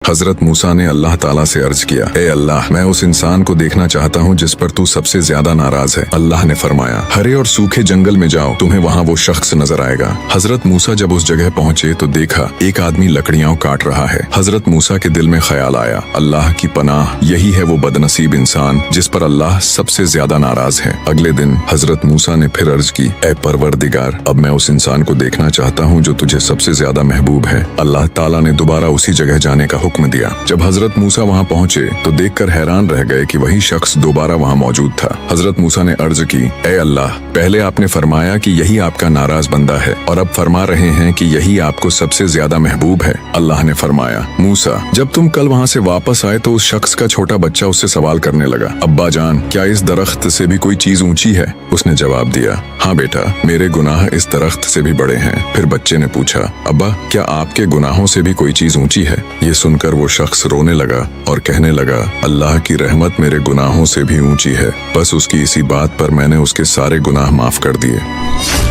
हजरत मूसा ने अल्लाह ताला से अर्ज किया, ए अल्लाह, मैं उस इंसान को देखना चाहता हूँ जिस पर तू सबसे ज्यादा नाराज है। अल्लाह ने फरमाया, हरे और सूखे जंगल में जाओ, तुम्हें वहाँ वो शख्स नजर आएगा। हजरत मूसा जब उस जगह पहुँचे तो देखा एक आदमी लकड़ियां काट रहा है। हजरत मूसा के दिल में ख्याल आया, अल्लाह की पनाह, यही है वो बदनसीब इंसान जिस पर अल्लाह सबसे ज्यादा नाराज है। अगले दिन हजरत मूसा ने फिर अर्ज की, ए परवरदिगार, अब मैं उस इंसान को देखना चाहता हूँ जो तुझे सबसे ज्यादा महबूब है। अल्लाह ताला ने दोबारा उसी जगह जाने का हुक्म दिया। जब हजरत मूसा वहाँ पहुँचे तो देखकर हैरान रह गए कि वही शख्स दोबारा वहाँ मौजूद था। हजरत मूसा ने अर्ज की, ए अल्लाह, पहले आपने फरमाया कि यही आपका नाराज बंदा है और अब फरमा रहे हैं कि यही आपको सबसे ज्यादा महबूब है। अल्लाह ने फरमाया, मूसा, जब तुम कल वहाँ से वापस आए तो उस शख्स का छोटा बच्चा उससे सवाल करने लगा, अब्बा जान, क्या इस दरख्त से भी कोई चीज ऊंची है? उसने जवाब दिया, हाँ बेटा, मेरे गुनाह इस दरख्त से भी बड़े हैं। फिर बच्चे ने पूछा, अब्बा, क्या आपके गुनाहों से भी कोई चीज ऊंची है? ये सुनकर वो शख्स रोने लगा और कहने लगा, अल्लाह की रहमत मेरे गुनाहों से भी ऊंची है, बस उसकी इसी बात पर मैंने उसके सारे गुनाह माफ कर दिए।